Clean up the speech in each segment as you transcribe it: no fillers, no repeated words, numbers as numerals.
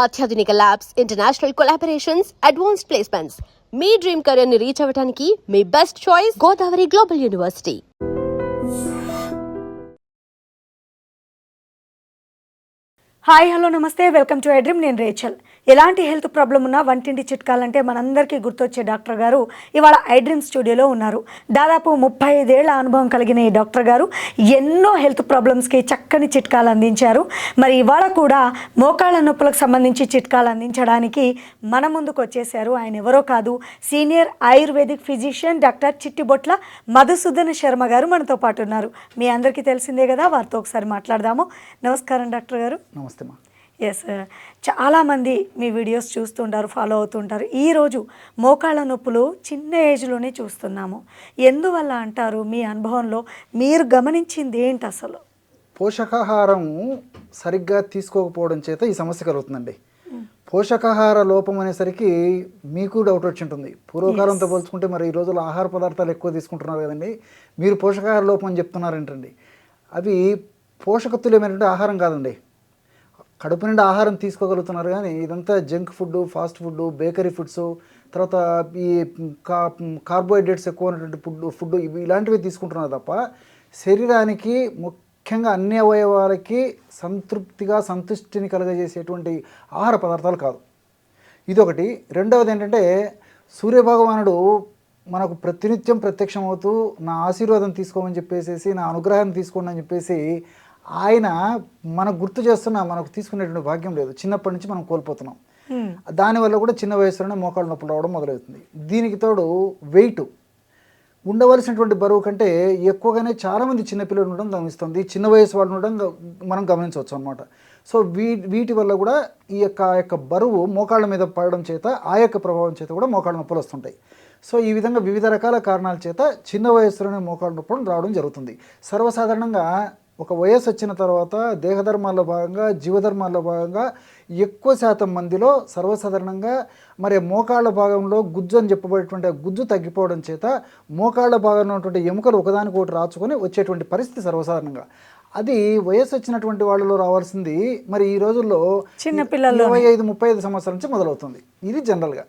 అత్యాధునిక labs, international collaborations, advanced placements. మీ dream career ని రీచ్ అవ్వడానికి మీ best choice Godavari global university. Hi hello నమస్తే, వెల్కమ్ టు ఐడ్రీమ్. నేను రేచల్. ఎలాంటి హెల్త్ ప్రాబ్లం ఉన్నా వంటింటి చిట్కాలంటే మనందరికీ గుర్తొచ్చే డాక్టర్ గారు ఇవాళ ఐడ్రీమ్ స్టూడియోలో ఉన్నారు. దాదాపు 35 ఏళ్ల అనుభవం కలిగిన ఈ డాక్టర్ గారు ఎన్నో హెల్త్ ప్రాబ్లమ్స్కి చక్కని చిట్కాలు అందించారు. మరి ఇవాళ కూడా మోకాళ్ళ నొప్పులకు సంబంధించి చిట్కాలు అందించడానికి మన ముందుకు వచ్చేసారు. ఆయన ఎవరో కాదు, senior ayurvedic physician doctor Chittibotla Madhusudana Sharma గారు మనతో పాటు ఉన్నారు. మీ అందరికీ తెలిసిందే కదా, వారితో ఒకసారి మాట్లాడదాము. నమస్కారం డాక్టర్ గారు. నమస్తే. ఎస్, చాలామంది మీ వీడియోస్ చూస్తుంటారు, ఫాలో అవుతుంటారు. ఈరోజు మోకాళ్ళ నొప్పులు చిన్న ఏజ్లోనే చూస్తున్నాము. ఎందువల్ల అంటారు? మీ అనుభవంలో మీరు గమనించింది ఏంటి అసలు? పోషకాహారం సరిగ్గా తీసుకోకపోవడం చేత ఈ సమస్య కలుగుతుందండి. పోషకాహార లోపం అనేసరికి మీకు డౌట్ వచ్చి ఉంటుంది. పూర్వకాలంతో పోల్చుకుంటే మరి ఈ రోజుల్లో ఆహార పదార్థాలు ఎక్కువ తీసుకుంటున్నారు కదండి, మీరు పోషకాహార లోపం అని చెప్తున్నారేంటండి? అవి పోషకతుల్యమైనటువంటి ఆహారం కాదండి. కడుపు నిండా ఆహారం తీసుకోగలుగుతున్నారు కానీ ఇదంతా junk food, fast food, bakery foods, తర్వాత ఈ కార్బోహైడ్రేట్స్ ఎక్కువ ఉన్నటువంటి ఫుడ్ ఇవి ఇలాంటివి తీసుకుంటున్నారు తప్ప శరీరానికి ముఖ్యంగా అన్ని అవయవాలకి సంతుష్టిని కలుగజేసేటువంటి ఆహార పదార్థాలు కాదు. ఇదొకటి. రెండవది ఏంటంటే, సూర్యభగవానుడు మనకు ప్రతినిత్యం ప్రత్యక్షమవుతూ నా ఆశీర్వాదం తీసుకోమని చెప్పేసి, నా అనుగ్రహాన్ని తీసుకోండి అని చెప్పేసి ఆయన మనకు గుర్తు చేస్తున్నా మనకు తీసుకునేటువంటి భాగ్యం లేదు. చిన్నప్పటి నుంచి మనం కోల్పోతున్నాం. దానివల్ల కూడా చిన్న వయసులోనే మోకాళ్ళ నొప్పులు రావడం మొదలవుతుంది. దీనికి తోడు వెయిట్, ఉండవలసినటువంటి బరువు కంటే ఎక్కువగానే చాలామంది చిన్నపిల్లలు ఉండడం గమనిస్తుంది. చిన్న వయసు వాళ్ళు ఉండడం మనం గమనించవచ్చు అనమాట. సో వీటి వల్ల కూడా ఈ యొక్క బరువు మోకాళ్ళ మీద పడడం చేత ఆ యొక్క ప్రభావం చేత కూడా మోకాళ్ళ నొప్పులు వస్తుంటాయి. సో ఈ విధంగా వివిధ రకాల కారణాల చేత చిన్న వయసులోనే మోకాళ్ళ నొప్పులు రావడం జరుగుతుంది. సర్వసాధారణంగా ఒక వయసు వచ్చిన తర్వాత దేహధర్మాల్లో భాగంగా, జీవధర్మాల్లో భాగంగా ఎక్కువ శాతం మందిలో సర్వసాధారణంగా మరి మోకాళ్ళ భాగంలో గుజ్జు అని చెప్పబడేటువంటి గుజ్జు తగ్గిపోవడం చేత మోకాళ్ళ భాగంలో ఉన్నటువంటి ఎముకలు ఒకదానికొకటి రాచుకొని వచ్చేటువంటి పరిస్థితి సర్వసాధారణంగా. అది వయసు వచ్చినటువంటి వాళ్ళలో రావాల్సింది మరి ఈ రోజుల్లో చిన్నపిల్లలు 25-35 సంవత్సరాల నుంచి మొదలవుతుంది. ఇది జనరల్గా.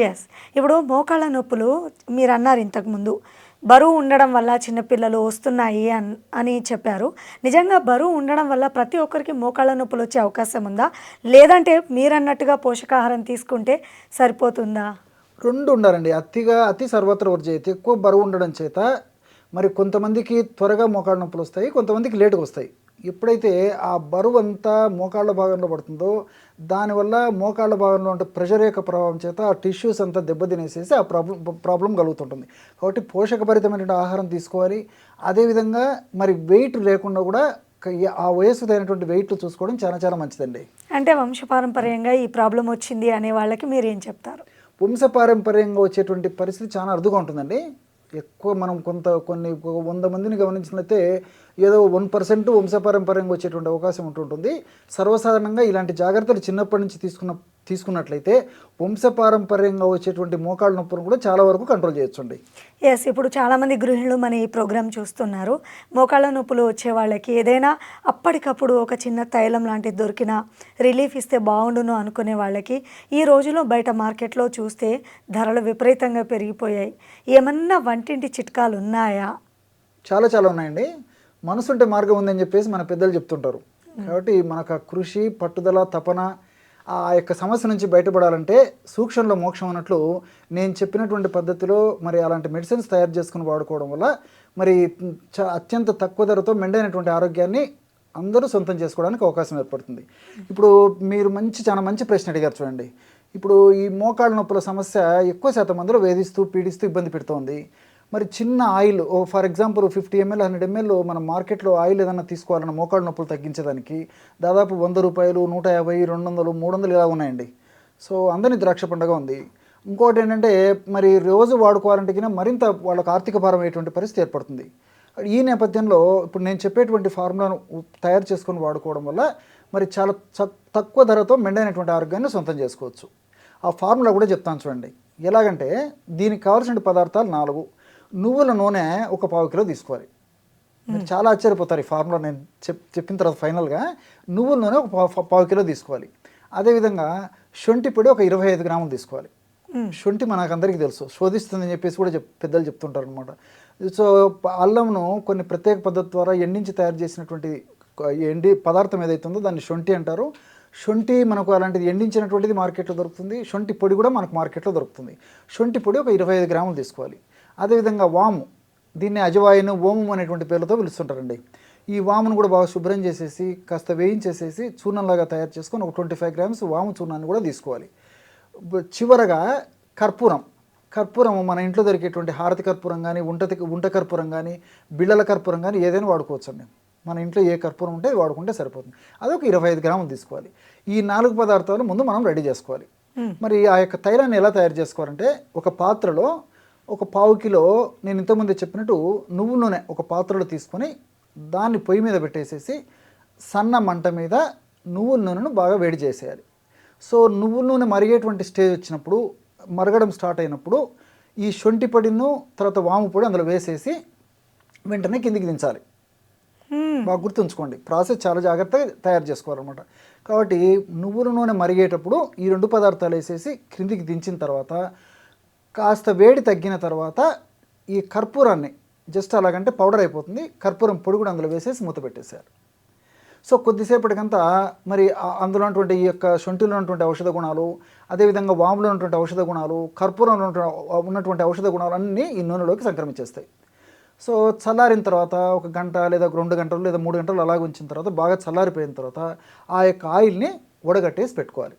ఎస్, ఇప్పుడు మోకాళ్ళ నొప్పులు మీరు అన్నారు ఇంతకుముందు, బరువు ఉండడం వల్ల చిన్నపిల్లలు వస్తున్నాయి అని చెప్పారు. నిజంగా బరువు ఉండడం వల్ల ప్రతి ఒక్కరికి మోకాళ్ళ నొప్పులు వచ్చే అవకాశం ఉందా, లేదంటే మీరు అన్నట్టుగా పోషకాహారం తీసుకుంటే సరిపోతుందా? రెండు ఉండాలండి. అతి సర్వత్ర వర్జయతి. ఎక్కువ బరువు ఉండడం చేత మరి కొంతమందికి త్వరగా మోకాళ్ళ నొప్పులు వస్తాయి, కొంతమందికి లేటుగా వస్తాయి. ఎప్పుడైతే ఆ బరువు అంతా మోకాళ్ళ భాగంలో పడుతుందో దానివల్ల మోకాళ్ళ భాగంలో ఉంటే ప్రెషర్ యొక్క ప్రభావం చేత ఆ టిష్యూస్ అంతా దెబ్బతినేసేసి ఆ ప్రాబ్లం కలుగుతుంటుంది. కాబట్టి పోషకభరితమైనటువంటి ఆహారం తీసుకోవాలి. అదేవిధంగా మరి వెయిట్ లేకుండా కూడా ఆ వయసు అయినటువంటి వెయిట్లు చూసుకోవడం చాలా చాలా మంచిదండి. అంటే వంశపారంపర్యంగా ఈ ప్రాబ్లం వచ్చింది అనే వాళ్ళకి మీరు ఏం చెప్తారు? వంశపారంపర్యంగా వచ్చేటువంటి పరిస్థితి చాలా అరుదుగా ఉంటుందండి. ఎక్కువ మనం కొన్ని 100 మందిని గమనించినట్లయితే ఏదో 1% వంశపారంపర్యంగా వచ్చేటువంటి అవకాశం ఉంటుంటుంది. సర్వసాధారణంగా ఇలాంటి జాగ్రత్తలు చిన్నప్పటి నుంచి తీసుకున్నట్లయితే వంశపారంపర్యంగా వచ్చేటువంటి మోకాళ్ళ నొప్పులను కూడా చాలా వరకు కంట్రోల్ చేయొచ్చండి. ఎస్, ఇప్పుడు చాలామంది గృహిణులు మన ఈ ప్రోగ్రామ్ చూస్తున్నారు. మోకాళ్ళ నొప్పులు వచ్చే వాళ్ళకి ఏదైనా అప్పటికప్పుడు ఒక చిన్న తైలం లాంటిది దొరికినా రిలీఫ్ ఇస్తే బాగుండును అనుకునే వాళ్ళకి ఈ రోజులో బయట మార్కెట్లో చూస్తే ధరలు విపరీతంగా పెరిగిపోయాయి. ఏమన్నా వంటింటి చిట్కాలు ఉన్నాయా? చాలా ఉన్నాయండి. మనసుంటే మార్గం ఉందని చెప్పేసి మన పెద్దలు చెప్తుంటారు. కాబట్టి మనకు కృషి, పట్టుదల, తపన ఆ యొక్క సమస్య నుంచి బయటపడాలంటే సూక్ష్మంలో మోక్షం అన్నట్లు నేను చెప్పినటువంటి పద్ధతిలో మరి అలాంటి మెడిసిన్స్ తయారు చేసుకుని వాడుకోవడం వల్ల మరి అత్యంత తక్కువ ధరతో మెండైనటువంటి ఆరోగ్యాన్ని అందరూ సొంతం చేసుకోవడానికి అవకాశం ఏర్పడుతుంది. ఇప్పుడు మీరు చాలా మంచి ప్రశ్న అడిగారు చూడండి. ఇప్పుడు ఈ మోకాళ్ళ నొప్పుల సమస్య ఎక్కువ శాతం మందిలో వేధిస్తూ పీడిస్తూ ఇబ్బంది పెడుతోంది. మరి చిన్న oil, for example 50 ml 100 ml మనం మార్కెట్లో ఆయిల్ ఏదైనా తీసుకోవాలన్న మోకాళ్ళ నొప్పులు తగ్గించడానికి దాదాపు 100 రూపాయలు, 150, 200, 300 ఇలా ఉన్నాయండి. సో అందరినీ ద్రాక్ష పండుగ ఉంది. ఇంకోటి ఏంటంటే మరి రోజు వాడుకోవాలంటే మరింత వాళ్ళకు ఆర్థిక భారం అయ్యేటువంటి పరిస్థితి ఏర్పడుతుంది. ఈ నేపథ్యంలో ఇప్పుడు నేను చెప్పేటువంటి ఫార్ములాను తయారు చేసుకొని వాడుకోవడం వల్ల మరి చాలా తక్కువ ధరతో మెండైనటువంటి ఆరోగ్యాన్ని సొంతం చేసుకోవచ్చు. ఆ ఫార్ములా కూడా చెప్తాను చూడండి. ఎలాగంటే దీనికి కావాల్సిన పదార్థాలు 4. నువ్వుల నూనె 1 పావు కిలో తీసుకోవాలి. మీరు చాలా ఆశ్చర్యపోతారు ఈ ఫార్ములా నేను చెప్పిన తర్వాత ఫైనల్గా. నువ్వుల నూనె 1 పావు కిలో తీసుకోవాలి. అదేవిధంగా శొంఠి పొడి ఒక 25 గ్రాములు తీసుకోవాలి. శొంఠి మనకు అందరికీ తెలుసు, శోధిస్తుందని చెప్పేసి కూడా పెద్దలు చెప్తుంటారు అనమాట. సో అల్లంను కొన్ని ప్రత్యేక పద్ధతి ద్వారా ఎండించి తయారు చేసినటువంటి ఎండి పదార్థం ఏదైతే ఉందో దాన్ని శొంఠి అంటారు. శొంఠి మనకు అలాంటిది ఎండించినటువంటిది మార్కెట్లో దొరుకుతుంది. శొంఠి పొడి కూడా మనకు మార్కెట్లో దొరుకుతుంది. శొంఠి పొడి ఒక 25 గ్రాములు తీసుకోవాలి. అదేవిధంగా వాము, దీన్ని అజవాయిను, ఓమం అనేటువంటి పేర్లతో పిలుస్తుంటారండి. ఈ వామును కూడా బాగా శుభ్రం చేసేసి కాస్త వేయించేసేసి చూర్ణంలాగా తయారు చేసుకొని ఒక 25 గ్రామ్స్ వాము చూర్ణాన్ని కూడా తీసుకోవాలి. చివరగా కర్పూరం మన ఇంట్లో దొరికేటువంటి హారతి కర్పూరం కానీ, ఉంట కర్పూరం కానీ, బిళ్ళల కర్పూరం కానీ ఏదైనా వాడుకోవచ్చు అండి. మన ఇంట్లో ఏ కర్పూరం ఉంటే వాడుకుంటే సరిపోతుంది. అదొక 25 గ్రాములు తీసుకోవాలి. ఈ 4 పదార్థాలు ముందు మనం రెడీ చేసుకోవాలి. మరి ఆ యొక్క తైలాన్ని ఎలా తయారు చేసుకోవాలంటే, ఒక పాత్రలో ఒక 1/2 కిలో, నేను ఇంతకుముందు చెప్పినట్టు నువ్వుల నూనె ఒక పాత్రలో తీసుకొని దాన్ని పొయ్యి మీద పెట్టేసేసి సన్న మంట మీద నువ్వుల నూనెను బాగా వేడి చేసేయాలి. సో నువ్వుల నూనె మరిగేటువంటి స్టేజ్ వచ్చినప్పుడు, మరగడం స్టార్ట్ అయినప్పుడు ఈ శొంఠి పొడిను తర్వాత వాము పొడి అందులో వేసేసి వెంటనే కిందికి దించాలి. బాగా గుర్తుంచుకోండి, ప్రాసెస్ చాలా జాగ్రత్తగా తయారు చేసుకోవాలన్నమాట. కాబట్టి నువ్వుల నూనె మరిగేటప్పుడు ఈ 2 పదార్థాలు వేసేసి క్రిందికి దించిన తర్వాత కాస్త వేడి తగ్గిన తర్వాత ఈ కర్పూరాన్ని జస్ట్ అలాగంటే పౌడర్ అయిపోతుంది, కర్పూరం పొడి కూడా అందులో వేసేసి మూత పెట్టేశారు. సో కొద్దిసేపటికంతా మరి అందులో ఉన్నటువంటి ఈ యొక్క శొంఠిలో ఉన్నటువంటి ఔషధ గుణాలు, అదేవిధంగా వాములో ఉన్నటువంటి ఔషధ గుణాలు, కర్పూరంలో ఉన్నటువంటి ఔషధ గుణాలు అన్నీ ఈ నూనెలోకి సంక్రమించేస్తాయి. సో చల్లారిన తర్వాత ఒక గంట లేదా 2 గంటలు లేదా 3 గంటలు అలాగ ఉంచిన తర్వాత బాగా చల్లారిపోయిన తర్వాత ఆ యొక్క ఆయిల్ని వడగట్టేసి పెట్టుకోవాలి.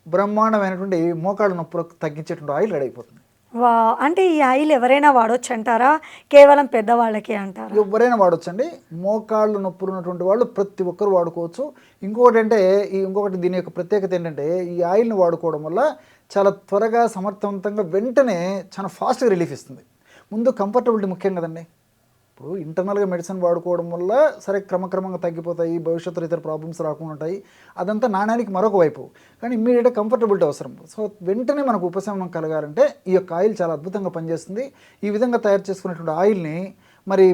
బ్రహ్మాండమైనటువంటి మోకాళ్ళ నొప్పులకు తగ్గించేటువంటి ఆయిల్ రెడీ అయిపోతుంది. వా, అంటే ఈ ఆయిల్ ఎవరైనా వాడొచ్చు అంటారా, కేవలం పెద్దవాళ్ళకి అంటారా? ఎవరైనా వాడొచ్చండి. మోకాళ్ళు నొప్పులు ఉన్నటువంటి వాళ్ళు ప్రతి ఒక్కరు వాడుకోవచ్చు. ఇంకొకటి దీని యొక్క ప్రత్యేకత ఏంటంటే, ఈ ఆయిల్ని వాడుకోవడం వల్ల చాలా త్వరగా సమర్థవంతంగా వెంటనే చాలా ఫాస్ట్గా రిలీఫ్ ఇస్తుంది. ముందు కంఫర్టబిలిటీ ముఖ్యం కదండి. ఇప్పుడు ఇంటర్నల్గా మెడిసిన్ వాడుకోవడం వల్ల సరే క్రమక్రమంగా తగ్గిపోతాయి, భవిష్యత్తులో ఇతర ప్రాబ్లమ్స్ రాకుండా ఉంటాయి, అదంతా నాణ్యానికి మరొక వైపు. కానీ ఇమ్మీడియట్గా కంఫర్టబిలిటీ అవసరం. సో వెంటనే మనకు ఉపశమనం కలగాలంటే ఈ యొక్క ఆయిల్ చాలా అద్భుతంగా పనిచేస్తుంది. ఈ విధంగా తయారు చేసుకున్నటువంటి ఆయిల్ని మరి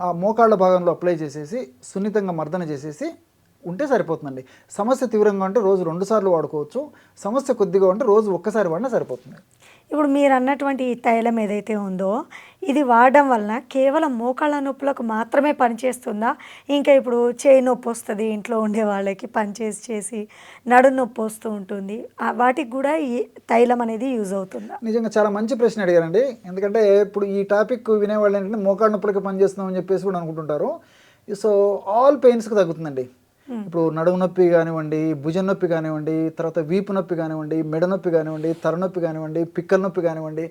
ఆ మోకాళ్ళ భాగంలో అప్లై చేసేసి సున్నితంగా మర్దన చేసేసి ఉంటే సరిపోతుందండి. సమస్య తీవ్రంగా ఉంటే రోజు 2 సార్లు వాడుకోవచ్చు, సమస్య కొద్దిగా ఉంటే రోజు ఒక్కసారి వాడినా సరిపోతుంది. ఇప్పుడు మీరు అన్నటువంటి ఈ తైలం ఏదైతే ఉందో ఇది వాడడం వలన కేవలం మోకాళ్ళ నొప్పులకు మాత్రమే పనిచేస్తుందా, ఇంకా ఇప్పుడు చేయి నొప్పి వస్తుంది ఇంట్లో ఉండే వాళ్ళకి పనిచేసి నడు నొప్పి వస్తూ ఉంటుంది, వాటికి కూడా ఈ తైలం అనేది యూజ్ అవుతుందా? నిజంగా చాలా మంచి ప్రశ్న అడిగారండి. ఎందుకంటే ఇప్పుడు ఈ టాపిక్ వినేవాళ్ళు ఏంటంటే మోకాళ్ళ నొప్పులకి పనిచేస్తున్నామని చెప్పేసి కూడా అనుకుంటుంటారు. సో ఆల్ పెయిన్స్కి తగ్గుతుందండి. ఇప్పుడు నడుము నొప్పి కానివ్వండి, భుజం నొప్పి కానివ్వండి, తర్వాత వీపు నొప్పి కానివ్వండి, మెడ నొప్పి కానివ్వండి, తలనొప్పి కానివ్వండి, పిక్కల నొప్పి కానివ్వండి,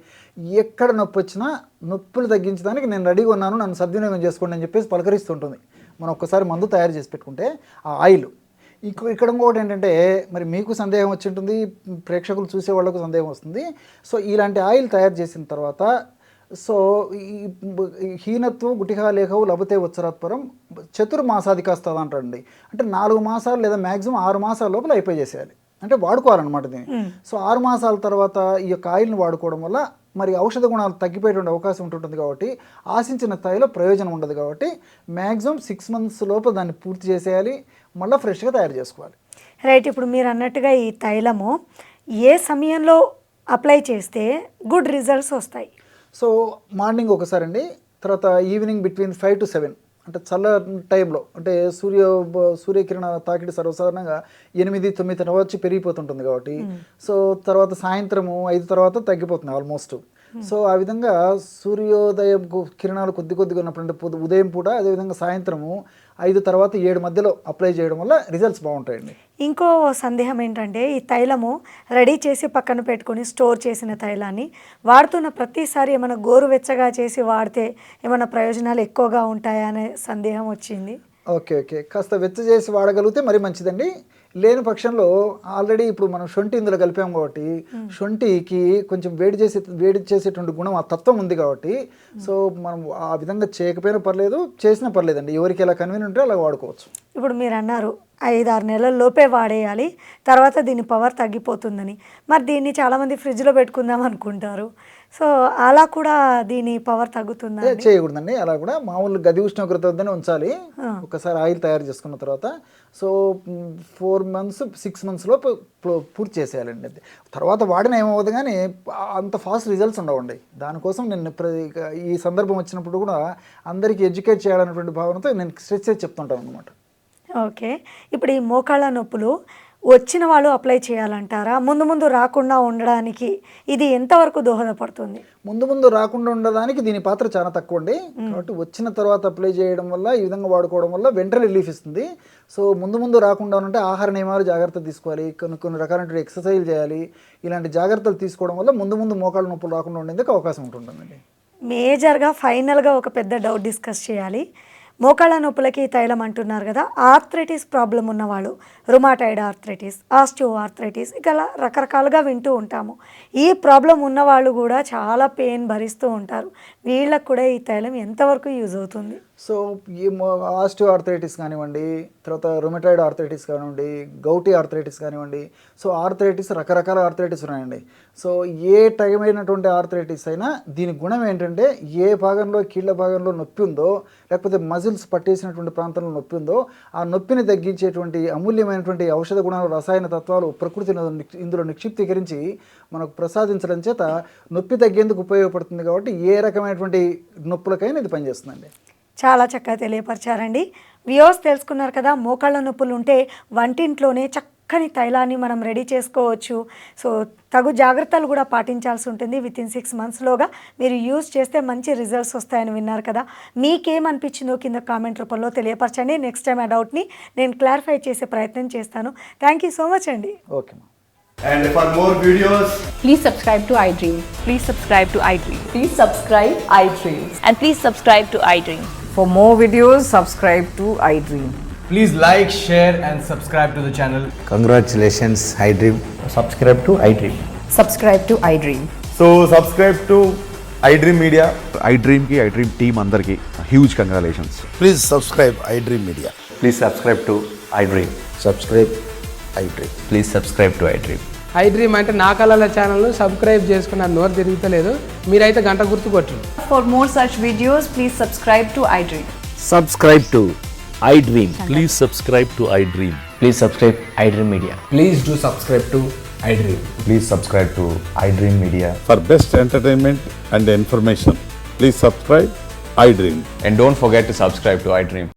ఎక్కడ నొప్పి వచ్చినా నొప్పులు తగ్గించడానికి నేను రెడీగా ఉన్నాను, నన్ను సద్వినియోగం చేసుకోండి అని చెప్పేసి పలకరిస్తుంటుంది. మనం ఒక్కసారి మందు తయారు చేసి పెట్టుకుంటే ఆ ఆయిల్. ఇక్కడ ఇంకొకటి ఏంటంటే, మరి మీకు సందేహం వచ్చి ఉంటుంది, ప్రేక్షకులు చూసే వాళ్ళకు సందేహం వస్తుంది. సో ఇలాంటి ఆయిల్ తయారు చేసిన తర్వాత సో ఈ హీనత్వం గుటిహా లేఖవు లభతే ఉత్సరాత్పరం చతుర్మాసాధికాస్తది అంటారండి. అంటే 4 మాసాలు లేదా మ్యాక్సిమం 6 మాసాల లోపల అయిపోయి చేసేయాలి, అంటే వాడుకోవాలన్నమాట దీన్ని. సో 6 మాసాల తర్వాత ఈ యొక్క ఆయిల్ని వాడుకోవడం వల్ల మరి ఔషధ గుణాలు తగ్గిపోయేటువంటి అవకాశం ఉంటుంటుంది. కాబట్టి ఆశించిన స్థాయిలో ప్రయోజనం ఉండదు. కాబట్టి మ్యాక్సిమం 6 మంత్స్ లోపల దాన్ని పూర్తి చేసేయాలి, మళ్ళీ ఫ్రెష్గా తయారు చేసుకోవాలి. రైట్. ఇప్పుడు మీరు అన్నట్టుగా ఈ తైలము ఏ సమయంలో అప్లై చేస్తే గుడ్ రిజల్ట్స్ వస్తాయి? సో మార్నింగ్ ఒకసారి అండి, తర్వాత ఈవినింగ్ బిట్వీన్ 5 to 7, అంటే చల్ల టైంలో, అంటే సూర్యకిరణ తాకిడి సర్వసాధారణంగా 8-9 తర్వాత వచ్చి పెరిగిపోతుంటుంది కాబట్టి సో తర్వాత సాయంత్రము 5 తర్వాత తగ్గిపోతుంది ఆల్మోస్ట్. సో ఆ విధంగా సూర్యోదయం కిరణాలు కొద్దిగా ఉన్నప్పుడు, అంటే ఉదయం పూట, అదేవిధంగా సాయంత్రము 5 తర్వాత 7 మధ్యలో అప్లై చేయడం వల్ల రిజల్ట్స్ బాగుంటాయండి. ఇంకో సందేహం ఏంటంటే, ఈ తైలము రెడీ చేసి పక్కన పెట్టుకొని స్టోర్ చేసిన తైలాన్ని వాడుతున్న ప్రతిసారి ఏమైనా గోరువెచ్చగా చేసి వాడితే ఏమైనా ప్రయోజనాలు ఎక్కువగా ఉంటాయా అనే సందేహం వచ్చింది. ఓకే, కాస్త వెచ్చ చేసి వాడగలిగితే మరి మంచిదండి. లేని పక్షంలో ఆల్రెడీ ఇప్పుడు మనం శొంఠి ఇందులో కలిపాం కాబట్టి శొంఠికి కొంచెం వేడి చేసేటువంటి గుణం, ఆ తత్వం ఉంది కాబట్టి సో మనం ఆ విధంగా చేయకపోయినా పర్లేదు, చేసినా పర్లేదండి. ఎవరికి ఎలా కన్వీనియంట్ ఉంటే అలా వాడుకోవచ్చు. ఇప్పుడు మీరు అన్నారు 5-6 నెలల లోపే వాడేయాలి, తర్వాత దీని పవర్ తగ్గిపోతుందని. మరి దీన్ని చాలామంది ఫ్రిడ్జ్లో పెట్టుకుందాం అనుకుంటారు. సో అలా కూడా దీని పవర్ తగ్గుతుందా? చేయకూడదండి. అలా కూడా మామూలు గది ఉష్ణోగ్రత వద్దనే ఉంచాలి. ఒకసారి ఆయిల్ తయారు చేసుకున్న తర్వాత సో 4 months 6 monthsలో పూర్తి చేసేయాలండి. అది తర్వాత వాడిన ఏమవుతుంది కానీ అంత ఫాస్ట్ రిజల్ట్స్ ఉండవండి. దానికోసం నేను ఈ సందర్భం వచ్చినప్పుడు కూడా అందరికీ ఎడ్యుకేట్ చేయాలనేటువంటి భావనతో నేను స్ట్రెచ్ చేసి చెప్తుంటాను అనమాట. ఓకే, ఇప్పుడు ఈ మోకాళ్ళ నొప్పులు వచ్చిన వాళ్ళు అప్లై చేయాలంటారా? ముందు రాకుండా ఉండడానికి ఇది ఎంతవరకు దోహదపడుతుంది? ముందు రాకుండా ఉండడానికి దీని పాత్ర చాలా తక్కువ అండి. కాబట్టి వచ్చిన తర్వాత అప్లై చేయడం వల్ల, ఈ విధంగా వాడుకోవడం వల్ల వెంటనే రిలీఫ్ ఇస్తుంది. సో ముందు రాకుండా ఉంటే ఆహార నియమాలు జాగ్రత్త తీసుకోవాలి, కొన్ని రకాలైన ఎక్సర్సైజ్ చేయాలి. ఇలాంటి జాగ్రత్తలు తీసుకోవడం వల్ల ముందు మోకాళ్ళ నొప్పులు రాకుండా ఉండేందుకు అవకాశం ఉంటుందండి. మేజర్గా ఫైనల్గా ఒక పెద్ద డౌట్ డిస్కస్ చేయాలి. మోకాళ్ళ నొప్పులకి తైలం అంటున్నారు కదా, ఆర్థరైటిస్ ప్రాబ్లం ఉన్నవాళ్ళు, రుమాటాయిడ్ ఆర్థరైటిస్, ఆస్టియో ఆర్థరైటిస్, ఇక రకరకాలుగా వింటూ ఉంటాము. ఈ ప్రాబ్లం ఉన్నవాళ్ళు కూడా చాలా పెయిన్ భరిస్తూ ఉంటారు. వీళ్ళకు కూడా ఈ తైలం ఎంతవరకు యూజ్ అవుతుంది? సో ఈ ఆస్టియో ఆర్థరైటిస్ కానివ్వండి, తర్వాత రొమటాయిడ్ ఆర్థరైటిస్ కానివ్వండి, గౌటీ ఆర్థరైటిస్ కానివ్వండి, సో ఆర్థరైటిస్ రకరకాల ఆర్థరైటిస్ ఉన్నాయండి. సో ఏ టైం అయినటువంటి ఆర్థరైటిస్ అయినా దీని గుణం ఏంటంటే, ఏ భాగంలో కీళ్ళ భాగంలో నొప్పి ఉందో, లేకపోతే మజిల్స్ పట్టేసినటువంటి ప్రాంతంలో నొప్పి ఉందో, ఆ నొప్పిని తగ్గించేటువంటి అమూల్యమైనటువంటి ఔషధ గుణాలు, రసాయన తత్వాలు ప్రకృతిని ఇందులో నిక్షిప్తీకరించి మనకు ప్రసాదించడం చేత నొప్పి తగ్గేందుకు ఉపయోగపడుతుంది. కాబట్టి ఏ రకమైనటువంటి నొప్పులకైనా ఇది పనిచేస్తుందండి. చాలా చక్కగా తెలియపరిచారండి. వ్యూవర్స్ తెలుసుకున్నారు కదా, మోకాళ్ళ నొప్పులు ఉంటే వంటింట్లోనే చక్కని తైలాన్ని మనం రెడీ చేసుకోవచ్చు. సో తగు జాగ్రత్తలు కూడా పాటించాల్సి ఉంటుంది. వితిన్ 6 monthsలోగా మీరు యూజ్ చేస్తే మంచి రిజల్ట్స్ వస్తాయని విన్నారు కదా. మీకేమనిపించిందో కింద కామెంట్ రూపంలో తెలియపరచండి. నెక్స్ట్ టైం ఆ డౌట్ని నేను క్లారిఫై చేసే ప్రయత్నం చేస్తాను. థ్యాంక్ యూ సో మచ్ అండి. Okay. And for more videos, Please subscribe to iDream. Please subscribe to iDream. Please subscribe iDream. And please subscribe to iDream. For more videos, subscribe to iDream. please like, share and subscribe to the channel. Congratulations, iDream. Subscribe to iDream. Subscribe to iDream. So subscribe to iDream Media. iDream team andarki huge congratulations. Please subscribe iDream Media. Please subscribe to iDream. Subscribe iDream. Please subscribe to iDream. iDream అంటే నా కళల ఛానల్ను subscribe చేసుకున్న నోరు తిరుగుతలేదు, మీరైతే గంట గుర్తు కొట్టండి. For more such videos, please subscribe to iDream. Subscribe to iDream. Please subscribe to iDream. Please subscribe iDream Media. Please do subscribe to iDream. Please subscribe to iDream Media. For best entertainment and information, please subscribe iDream. And don't forget to subscribe to iDream.